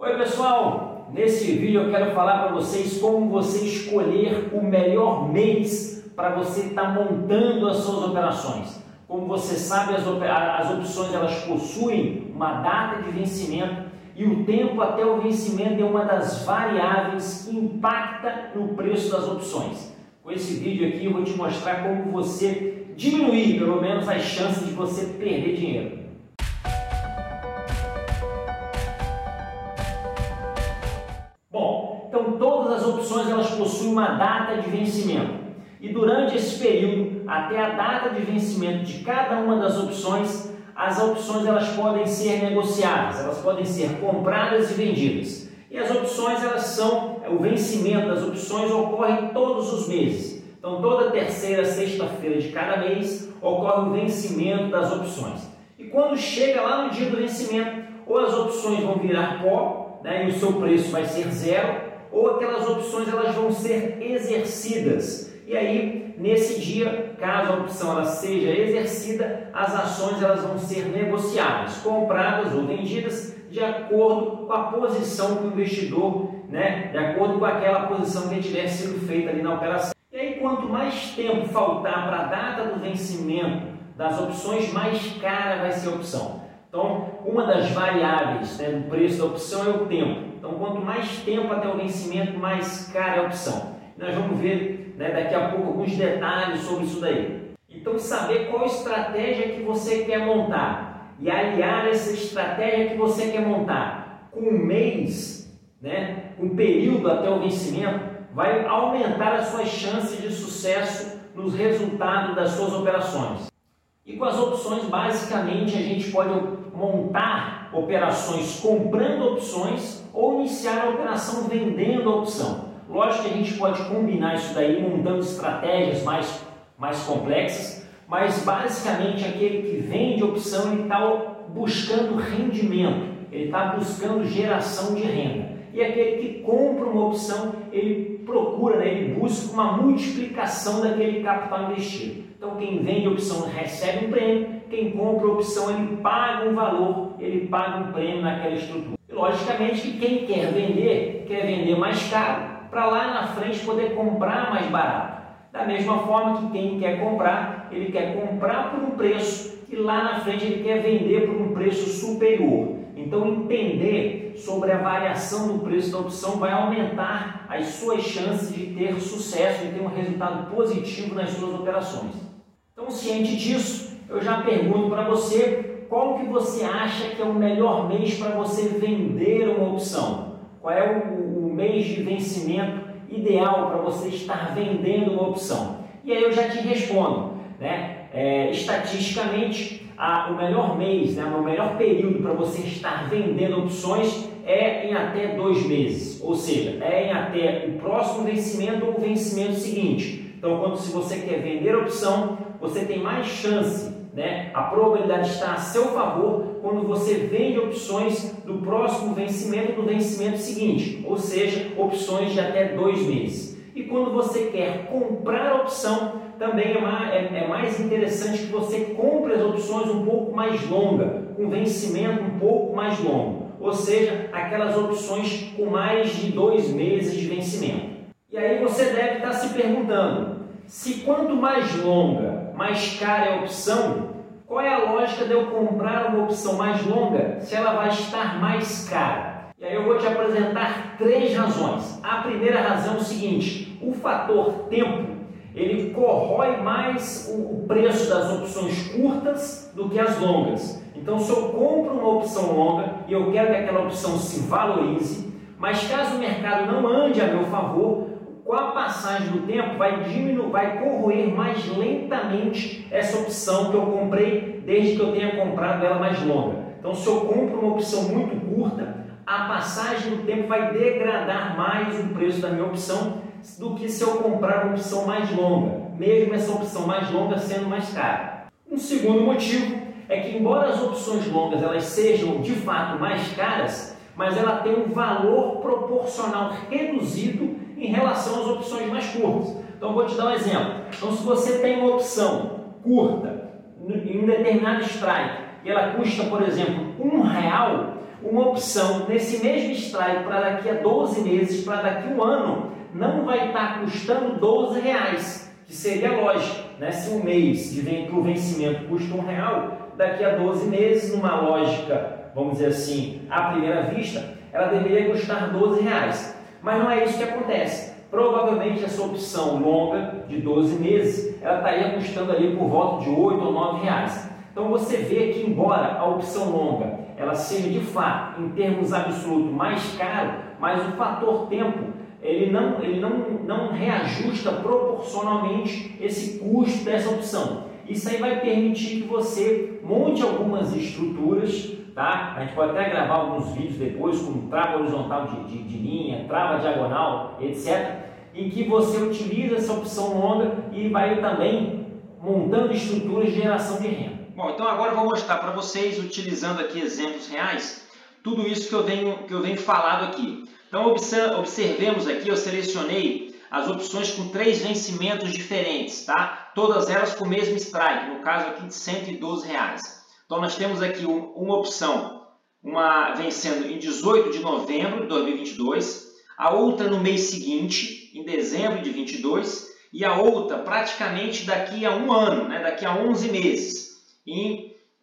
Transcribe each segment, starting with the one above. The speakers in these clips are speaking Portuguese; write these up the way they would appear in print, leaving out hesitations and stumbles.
Oi pessoal, nesse vídeo eu quero falar para vocês como você escolher o melhor mês para você estar montando as suas operações. Como você sabe, as opções elas possuem uma data de vencimento e o tempo até o vencimento é uma das variáveis que impacta no preço das opções. Com esse vídeo aqui eu vou te mostrar como você diminuir pelo menos as chances de você perder dinheiro. Bom, então todas as opções elas possuem uma data de vencimento e durante esse período, até a data de vencimento de cada uma das opções, as opções elas podem ser negociadas, elas podem ser compradas e vendidas. E as opções elas são, o vencimento das opções ocorre todos os meses. Então toda terceira sexta-feira de cada mês ocorre o vencimento das opções. E quando chega lá no dia do vencimento, ou as opções vão virar pó, e o seu preço vai ser zero, ou aquelas opções elas vão ser exercidas. E aí, nesse dia, caso a opção ela seja exercida, as ações elas vão ser negociadas, compradas ou vendidas de acordo com a posição que o investidor, de acordo com aquela posição que tiver sido feita ali na operação. E aí, quanto mais tempo faltar para a data do vencimento das opções, mais cara vai ser a opção. Então, uma das variáveis do preço da opção é o tempo. Então, quanto mais tempo até o vencimento, mais cara é a opção. Nós vamos ver daqui a pouco alguns detalhes sobre isso daí. Então, saber qual estratégia que você quer montar e aliar essa estratégia que você quer montar com um mês, com um período até o vencimento, vai aumentar as suas chances de sucesso nos resultados das suas operações. E com as opções, basicamente, a gente pode montar operações comprando opções ou iniciar a operação vendendo a opção. Lógico que a gente pode combinar isso daí montando estratégias mais complexas, mas basicamente aquele que vende opção ele está buscando rendimento, ele está buscando geração de renda. E aquele que compra uma opção, ele procura, ele busca uma multiplicação daquele capital investido. Então quem vende opção recebe um prêmio, quem compra opção ele paga um valor, ele paga um prêmio naquela estrutura. E logicamente que quem quer vender mais caro, para lá na frente poder comprar mais barato. Da mesma forma que quem quer comprar, ele quer comprar por um preço e lá na frente ele quer vender por um preço superior. Então entender sobre a variação do preço da opção vai aumentar as suas chances de ter sucesso, de ter um resultado positivo nas suas operações. Então, ciente disso, eu já pergunto para você qual que você acha que é o melhor mês para você vender uma opção. Qual é o mês de vencimento ideal para você estar vendendo uma opção? E aí eu já te respondo, estatisticamente, o melhor mês, o melhor período para você estar vendendo opções é em até 2 meses, ou seja, é em até o próximo vencimento ou o vencimento seguinte. Então, se você quer vender opção, você tem mais chance, a probabilidade está a seu favor quando você vende opções do próximo vencimento do vencimento seguinte, ou seja, opções de até 2 meses. E quando você quer comprar a opção, também é mais interessante que você compre as opções um pouco mais longa, com vencimento um pouco mais longo, ou seja, aquelas opções com mais de 2 meses de vencimento. E aí você deve estar se perguntando, se quanto mais longa, mais cara é a opção, qual é a lógica de eu comprar uma opção mais longa se ela vai estar mais cara? E aí eu vou te apresentar 3 razões. A primeira razão é o seguinte, o fator tempo, ele corrói mais o preço das opções curtas do que as longas. Então, se eu compro uma opção longa e eu quero que aquela opção se valorize, mas caso o mercado não ande a meu favor, com a passagem do tempo vai corroer mais lentamente essa opção que eu comprei desde que eu tenha comprado ela mais longa. Então, se eu compro uma opção muito curta, a passagem do tempo vai degradar mais o preço da minha opção do que se eu comprar uma opção mais longa, mesmo essa opção mais longa sendo mais cara. Um segundo motivo é que, embora as opções longas elas sejam de fato mais caras, mas ela tem um valor proporcional reduzido em relação às opções mais curtas. Então, vou te dar um exemplo. Então, se você tem uma opção curta em um determinado strike e ela custa, por exemplo, R$1, uma opção nesse mesmo strike para daqui a 12 meses, para daqui a um ano, não vai estar custando R$12, que seria lógico, né? Se um mês para o vencimento custa R$1, daqui a 12 meses, numa lógica, vamos dizer assim, à primeira vista, ela deveria custar R$12. Mas não é isso que acontece. Provavelmente essa opção longa de 12 meses, ela estaria custando ali por volta de R$8 ou R$9. Então você vê que, embora a opção longa ela seja de fato, em termos absolutos, mais caro, mas o fator tempo ele não reajusta proporcionalmente esse custo dessa opção. Isso aí vai permitir que você monte algumas estruturas, tá? A gente pode até gravar alguns vídeos depois, como trava horizontal de linha, trava diagonal, etc., em que você utiliza essa opção longa e vai também montando estruturas de geração de renda. Bom, então agora eu vou mostrar para vocês, utilizando aqui exemplos reais, tudo isso que eu venho falado aqui. Então observemos aqui, eu selecionei as opções com 3 vencimentos diferentes, tá? Todas elas com o mesmo strike, no caso aqui de R$112. Então nós temos aqui uma opção, uma vencendo em 18 de novembro de 2022, a outra no mês seguinte, em dezembro de 22, e a outra praticamente daqui a um ano, né? Daqui a 11 meses.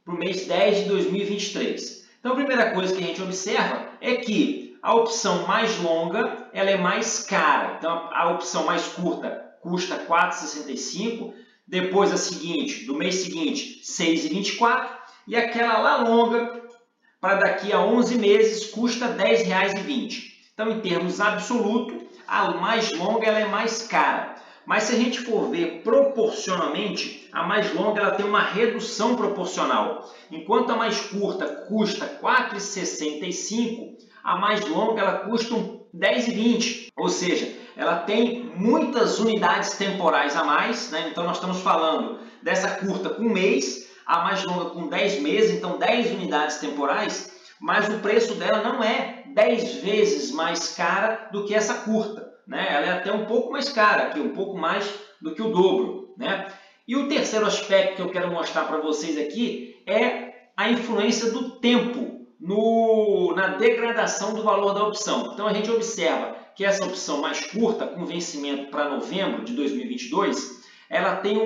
Para o mês 10 de 2023. Então, a primeira coisa que a gente observa é que a opção mais longa ela é mais cara. Então, a opção mais curta custa R$ 4,65, depois a seguinte, do mês seguinte, R$ 6,24, e aquela lá longa, para daqui a 11 meses, custa R$ 10,20. Então, em termos absolutos, a mais longa ela é mais cara. Mas se a gente for ver proporcionalmente, a mais longa ela tem uma redução proporcional. Enquanto a mais curta custa R$ 4,65, a mais longa ela custa R$ 10,20. Ou seja, ela tem muitas unidades temporais a mais, né? Então nós estamos falando dessa curta com 1 mês, a mais longa com 10 meses, então 10 unidades temporais, mas o preço dela não é 10 vezes mais cara do que essa curta. Né? Ela é até um pouco mais cara, aqui, um pouco mais do que o dobro. Né? E o terceiro aspecto que eu quero mostrar para vocês aqui é a influência do tempo na degradação do valor da opção. Então a gente observa que essa opção mais curta, com vencimento para novembro de 2022, ela tem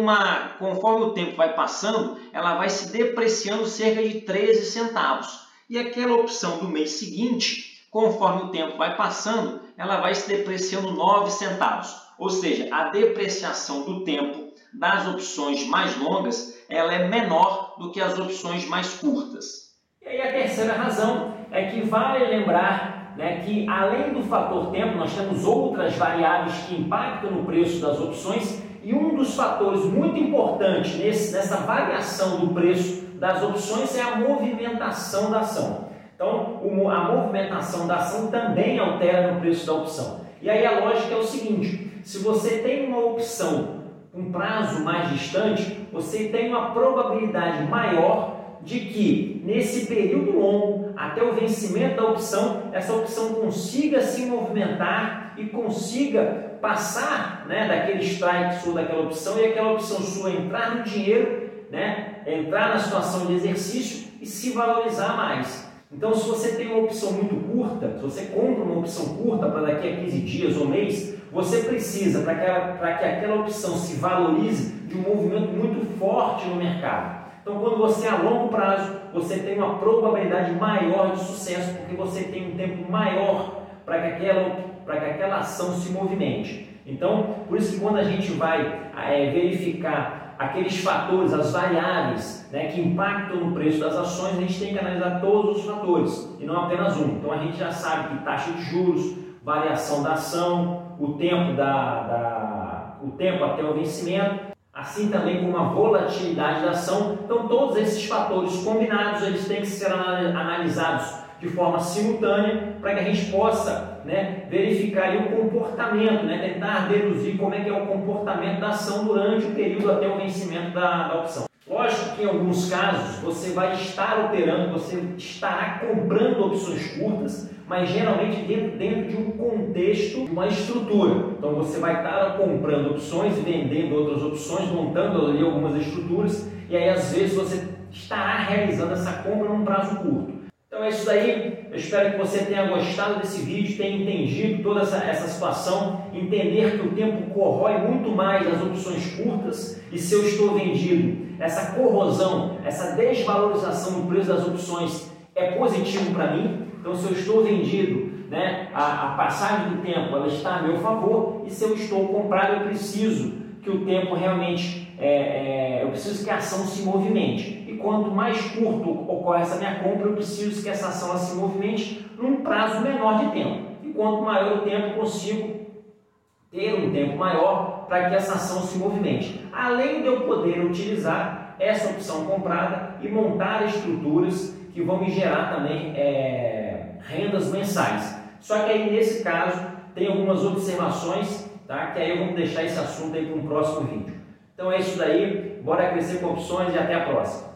conforme o tempo vai passando, ela vai se depreciando cerca de 13 centavos. E aquela opção do mês seguinte, conforme o tempo vai passando, ela vai se depreciando 9 centavos. Ou seja, a depreciação do tempo das opções mais longas ela é menor do que as opções mais curtas. E aí a terceira razão é que vale lembrar, né, que além do fator tempo, nós temos outras variáveis que impactam no preço das opções, e um dos fatores muito importantes nessa variação do preço das opções é a movimentação da ação. Então, a movimentação da ação também altera no preço da opção. E aí a lógica é o seguinte: se você tem uma opção com prazo mais distante, você tem uma probabilidade maior de que nesse período longo, até o vencimento da opção, essa opção consiga se movimentar e consiga passar, né, daquele strike sua daquela opção e aquela opção sua entrar no dinheiro, né, entrar na situação de exercício e se valorizar mais. Então, se você tem uma opção muito curta, se você compra uma opção curta para daqui a 15 dias ou mês, você precisa, para que aquela opção se valorize, de um movimento muito forte no mercado. Então, quando você é a longo prazo, você tem uma probabilidade maior de sucesso, porque você tem um tempo maior para que aquela ação se movimente. Então, por isso que quando a gente vai verificar aqueles fatores, as variáveis, né, que impactam no preço das ações, a gente tem que analisar todos os fatores e não apenas um. Então a gente já sabe que taxa de juros, variação da ação, o tempo até o vencimento, assim também como a volatilidade da ação. Então todos esses fatores combinados, eles têm que ser analisados de forma simultânea para que a gente possa, né, verificar aí o comportamento, né, tentar deduzir como é que é o comportamento da ação durante o período até o vencimento da opção. Lógico que em alguns casos você vai estar operando, você estará comprando opções curtas, mas geralmente dentro de um contexto, de uma estrutura. Então você vai estar comprando opções e vendendo outras opções, montando ali algumas estruturas, e aí às vezes você estará realizando essa compra num prazo curto. Então é isso daí, eu espero que você tenha gostado desse vídeo, tenha entendido toda essa situação, entender que o tempo corrói muito mais as opções curtas e se eu estou vendido, essa corrosão, essa desvalorização do preço das opções é positivo para mim. Então se eu estou vendido, né, a passagem do tempo ela está a meu favor, e se eu estou comprado eu preciso que o tempo realmente, eu preciso que a ação se movimente. E quanto mais curto ocorre essa minha compra, eu preciso que essa ação ela se movimente num prazo menor de tempo. E quanto maior o tempo, eu consigo ter um tempo maior para que essa ação se movimente. Além de eu poder utilizar essa opção comprada e montar estruturas que vão me gerar também rendas mensais. Só que aí nesse caso tem algumas observações, tá? Que aí eu vou deixar esse assunto aí para um próximo vídeo. Então é isso daí, bora crescer com opções e até a próxima.